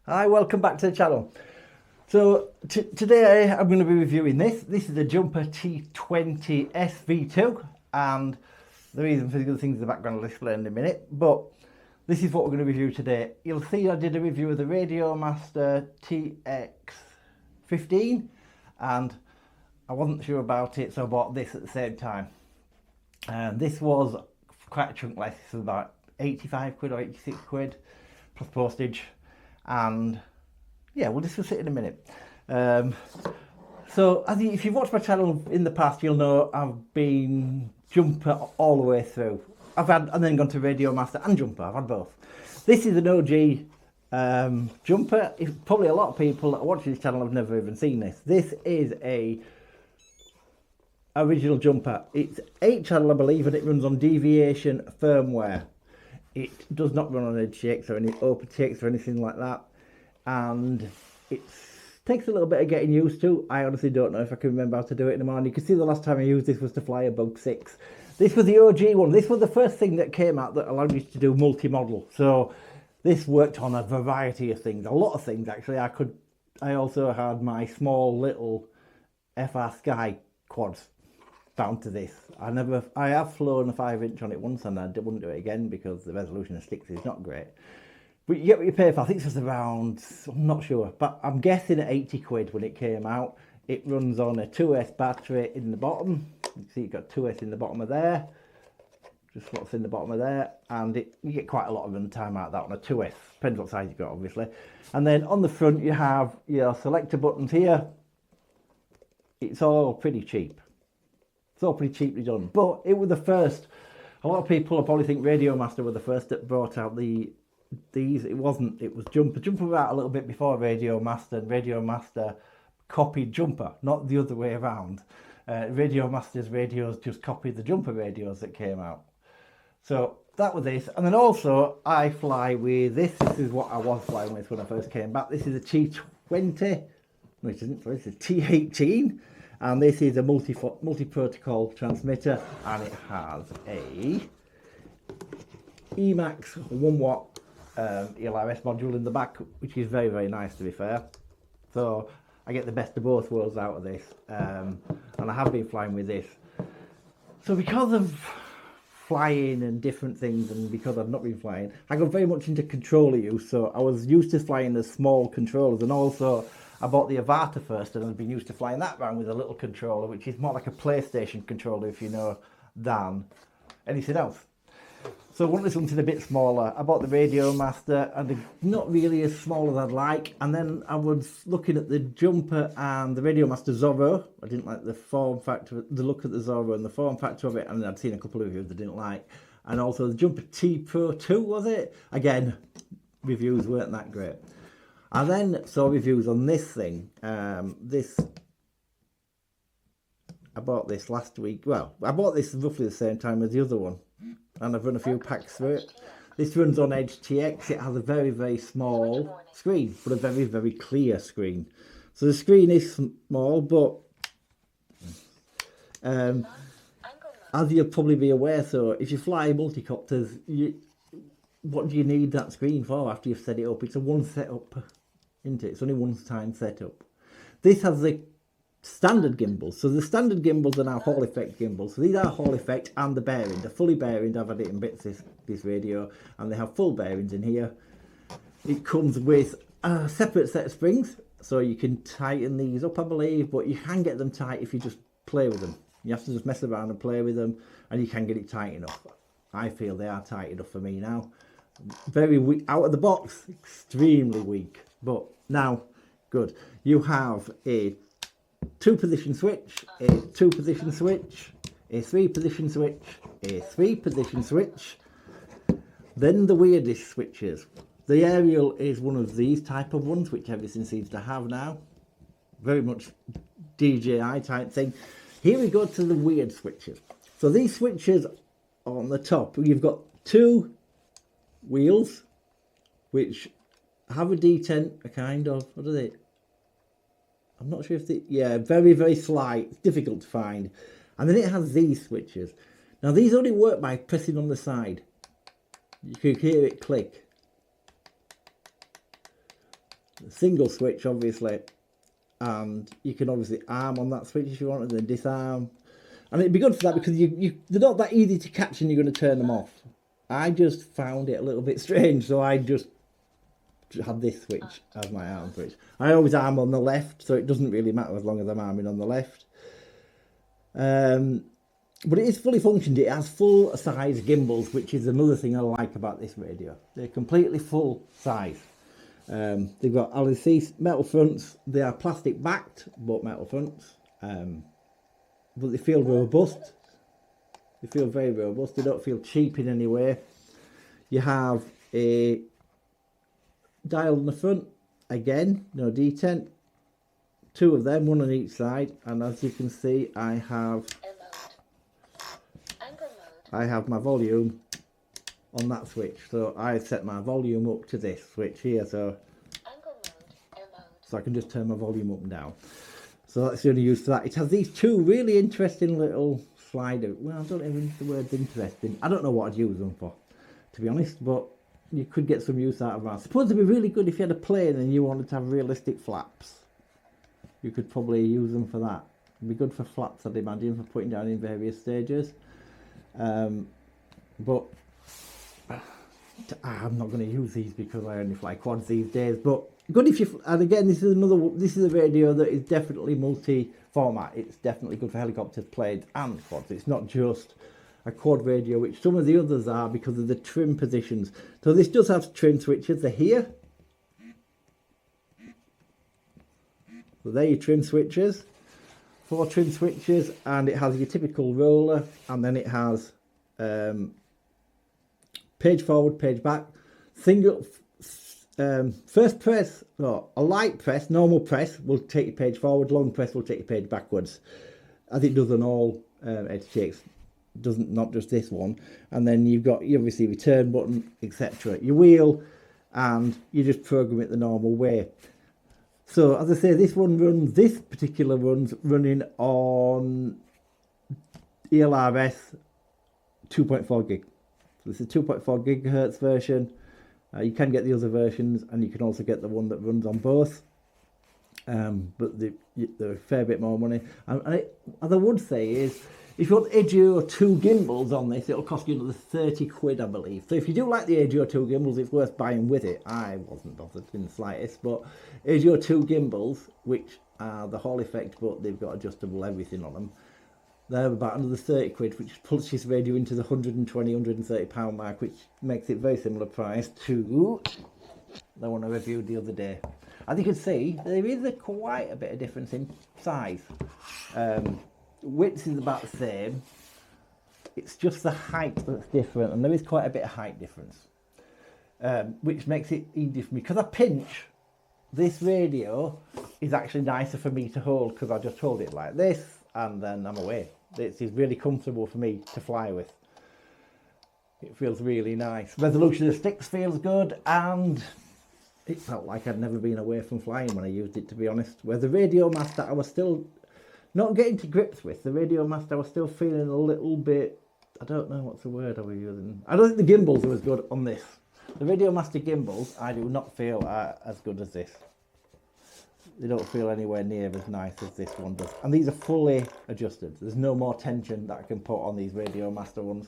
Hi, welcome back to the channel. So today I'm going to be reviewing this. This is a Jumper T20 V2, and the reason for the other things in the background I'll explain in a minute, but this is what we're going to review today. You'll see I did a review of the Radiomaster TX15 and I wasn't sure about it, so I bought this at the same time. And this was quite a chunk less. This was about 85 quid or 86 quid plus postage. And yeah, we'll discuss it in a minute. So if you've watched my channel in the past, you'll know I've been Jumper all the way through. And then gone to Radiomaster and Jumper. I've had both. This is an OG Jumper. Probably a lot of people that are watching this channel have never even seen this. This is a original Jumper. It's 8-channel, I believe, and it runs on deviation firmware. It does not run on EdgeTX or any OpenTX or anything like that, and it takes a little bit of getting used to. I honestly don't know if I can remember how to do it anymore. And you can see the last time I used this was to fly a Bug 6. This was the OG one. This was the first thing that came out that allowed you to do multi-model. So this worked on a variety of things, a lot of things actually. I also had my small little FR Sky quads down to this. I have flown a 5-inch on it once and I wouldn't do it again because the resolution of sticks is not great. But you get what you pay for. I think this was around, I'm not sure, but I'm guessing at 80 quid when it came out. It runs on a 2S battery in the bottom. You can see you've got 2S in the bottom of there. Just what's in the bottom of there. And you get quite a lot of runtime out of that on a 2S. Depends what size you've got, obviously. And then on the front you have your selector buttons here. It's all pretty cheap. It's all pretty cheaply done, but it was the first. A lot of people probably think Radiomaster were the first that brought out these. It wasn't. It was Jumper. Jumper was out a little bit before Radiomaster, and Radiomaster copied Jumper, not the other way around. Radiomaster's radios just copied the Jumper radios that came out. So that was this, and then also I fly with this. This is what I was flying with when I first came back. This is a T20. No, it isn't. Sorry, this is T18. And this is a multi-protocol transmitter, and it has a Emax 1 watt ELRS module in the back, which is very, very nice, to be fair. So I get the best of both worlds out of this, and I have been flying with this. So because of flying and different things, and because I've not been flying, I got very much into controller use. So I was used to flying the small controllers, and also I bought the Avata first, and I've been used to flying that around with a little controller, which is more like a PlayStation controller, if you know, than anything else. So I wanted something a bit smaller. I bought the Radiomaster, and not really as small as I'd like. And then I was looking at the Jumper and the Radiomaster Zorro. I didn't like the form factor, the look at the Zorro and the form factor of it, and I'd seen a couple of reviews I didn't like. And also the Jumper T Pro 2, was it? Again, reviews weren't that great. I then saw reviews on this thing. I bought this last week. Well, I bought this roughly the same time as the other one, and I've run a few packs through it. This runs on EdgeTX. It has a very, very small screen, but a very, very clear screen. So the screen is small, but as you'll probably be aware, so if you fly multicopters, what do you need that screen for after you've set it up? It's a one setup, isn't it? It's only one time setup. This has the standard gimbals. So the standard gimbals are now Hall effect gimbals. So these are Hall effect and the bearing. They're fully bearinged. I've had it in bits this radio, and they have full bearings in here. It comes with a separate set of springs, so you can tighten these up, I believe, but you can get them tight if you just play with them. You have to just mess around and play with them, and you can get it tight enough. I feel they are tight enough for me now. Very weak out of the box, extremely weak, but now good. You have a 2-position switch, a 2-position switch, a 3-position switch, a 3-position switch, then the weirdest switches. The aerial is one of these type of ones, which everything seems to have now, very much DJI type thing. Here we go to the weird switches. So these switches on the top, you've got 2 wheels which have a detent, a kind of, what are they? I'm not sure if they, yeah, very, very slight. It's difficult to find. And then it has these switches. Now these only work by pressing on the side. You can hear it click. single switch obviously, and you can obviously arm on that switch if you want, and then disarm. And it'd be good for that because they're not that easy to catch and you're going to turn them off. I just found it a little bit strange, so I just had this switch as my arm switch. I always arm on the left, so it doesn't really matter as long as I'm arming on the left. But it is fully functioned. It has full size gimbals, which is another thing I like about this radio. They're completely full size. They've got LCD metal fronts. They are plastic backed, but metal fronts. But they feel robust. They feel very robust. They don't feel cheap in any way. You have a dial on the front. Again, no detent. Two of them, one on each side. And as you can see, I have my volume on that switch. So I set my volume up to this switch here. So I can just turn my volume up and down. So that's the only use for that. It has these two really interesting little slider. Well, I don't even use the word interesting. I don't know what I'd use them for, to be honest, but you could get some use out of them. I suppose it'd be really good if you had a plane and you wanted to have realistic flaps. You could probably use them for that. It'd be good for flaps, I'd imagine, for putting down in various stages. But I'm not going to use these because I only fly quads these days. But good if you, and again, this is a radio that is definitely multi-format. It's definitely good for helicopters, planes and quads. It's not just a quad radio, which some of the others are because of the trim positions. So this does have trim switches. They're here. So there are your trim switches. 4 trim switches, and it has your typical roller, and then it has page forward, page back, single first press, or a light press, normal press will take your page forward, long press will take your page backwards, as it does on all EdgeTX. Doesn't, not just this one. And then you've got your obviously return button, etc. Your wheel, and you just program it the normal way. So as I say, this particular one's running on ELRS 2.4 gig. So this is a 2.4 gigahertz version. You can get the other versions, and you can also get the one that runs on both. But they're a fair bit more money. And as I would say is, if you want Edge 2 gimbals on this, it'll cost you another 30 quid, I believe. So if you do like the Edge 2 gimbals, it's worth buying with it. I wasn't bothered in the slightest, but Edge 2 gimbals, which are the Hall effect, but they've got adjustable everything on them, they're about another 30 quid, which puts this radio into the 120, 130 pound mark, which makes it very similar price to the one I reviewed the other day. As you can see, there is quite a bit of difference in size. Width is about the same. It's just the height that's different, and there is quite a bit of height difference, which makes it easy for me. Because I pinch, this radio is actually nicer for me to hold because I just hold it like this and then I'm away. This is really comfortable for me to fly with. It feels really nice. Resolution of the sticks feels good, and it felt like I'd never been away from flying when I used it, to be honest. Where the Radio Master, I was still not getting to grips with. The Radio Master, I was still feeling a little bit, I don't know what's the word I was using. I don't think the gimbals are as good on this. The Radio Master gimbals, I do not feel are as good as this. They don't feel anywhere near as nice as this one does. And these are fully adjusted. There's no more tension that I can put on these Radio Master ones.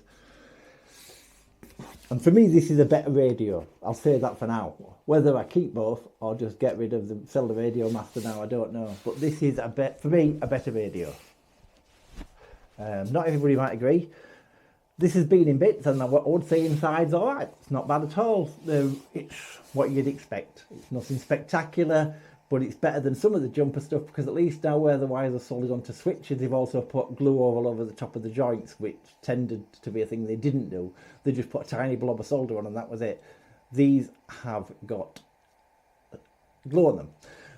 And for me, this is a better radio. I'll say that for now. Whether I keep both or just get rid of them, sell the Radio Master now, I don't know. But this is, for me, a better radio. Not everybody might agree. This has been in bits, and I would say inside's all right. It's not bad at all. It's what you'd expect. It's nothing spectacular, but it's better than some of the Jumper stuff, because at least now where the wires are soldered onto switches, they've also put glue all over the top of the joints, which tended to be a thing they didn't do. They just put a tiny blob of solder on and that was it. These have got glue on them.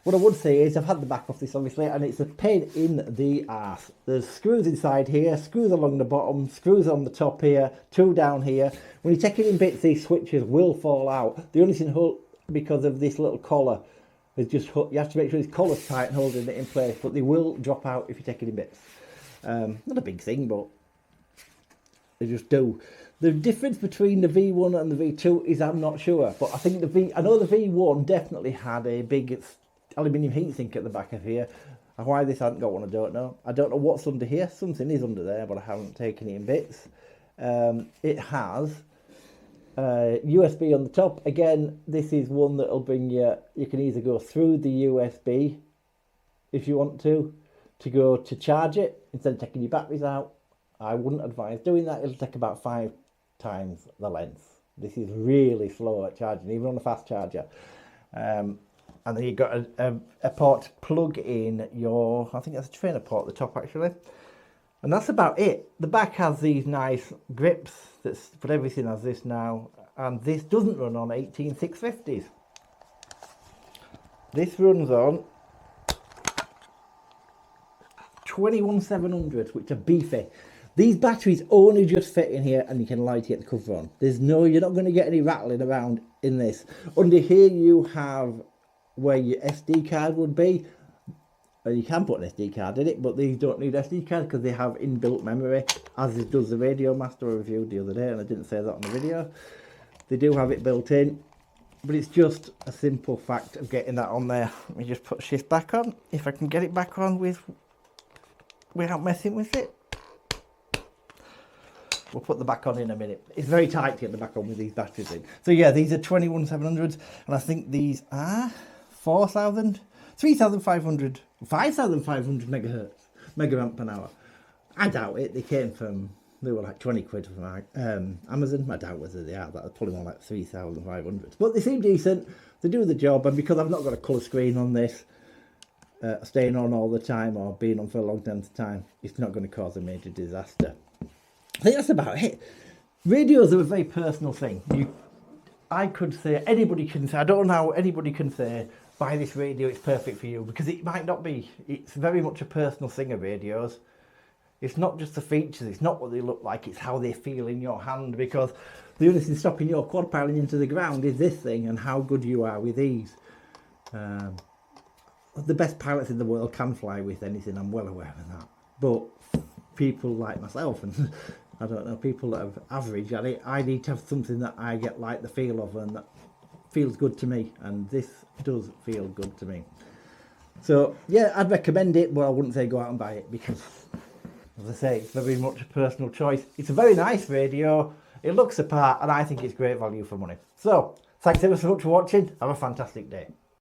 What I would say is, I've had the back off this obviously, and it's a pain in the arse. There's screws inside here, screws along the bottom, screws on the top here, 2 down here. When you take it in bits, these switches will fall out. The only thing, because of this little collar, is just, you have to make sure this collar's tight and holding it in place, but they will drop out if you take it in bits. Not a big thing, but they just do. The difference between the V1 and the V2 is I'm not sure, but I think I know the V1 definitely had a big aluminium heatsink at the back of here. And why this hadn't got one, I don't know. I don't know what's under here. Something is under there, but I haven't taken it in bits. It has USB on the top. Again, this is one that'll bring you can either go through the USB if you want to go to charge it instead of taking your batteries out. I wouldn't advise doing that. It'll take about 5 times the length. This is really slow at charging, even on a fast charger. And then you've got a port to plug in your, I think that's a trainer port at the top actually. And that's about it. The back has these nice grips, but everything has this now. And this doesn't run on 18650s. This runs on 21700s, which are beefy. These batteries only just fit in here and you can light it the cover on. You're not going to get any rattling around in this. Under here you have where your SD card would be. You can put an SD card in it, but these don't need SD card because they have inbuilt memory, as does the Radio Master I reviewed the other day, and I didn't say that on the video. They do have it built in, but it's just a simple fact of getting that on there. Let me just put shift back on, if I can get it back on without messing with it. We'll put the back on in a minute. It's very tight to get the back on with these batteries in. So yeah, these are 21700s, and I think these are 3,500 megahertz, megaamp an hour. I doubt it. They were like 20 quid from Amazon. I doubt whether they are. That's probably more like 3,500. But they seem decent. They do the job, and because I've not got a colour screen on this, staying on all the time or being on for a long time, it's not going to cause a major disaster. I think that's about it. Radios are a very personal thing. I could say, anybody can say, I don't know how anybody can say, buy this radio, it's perfect for you, because it might not be. It's very much a personal thing of radios. It's not just the features, it's not what they look like, it's how they feel in your hand, because the only thing stopping your quad piling into the ground is this thing and how good you are with these. The best pilots in the world can fly with anything, I'm well aware of that. But people like myself, and I don't know, people that are average at it, I need to have something that I get like the feel of and that feels good to me, and this does feel good to me. So yeah, I'd recommend it, but I wouldn't say go out and buy it, because as I say, it's very much a personal choice. It's a very nice radio, it looks the part, and I think it's great value for money. So thanks ever so much for watching. Have a fantastic day.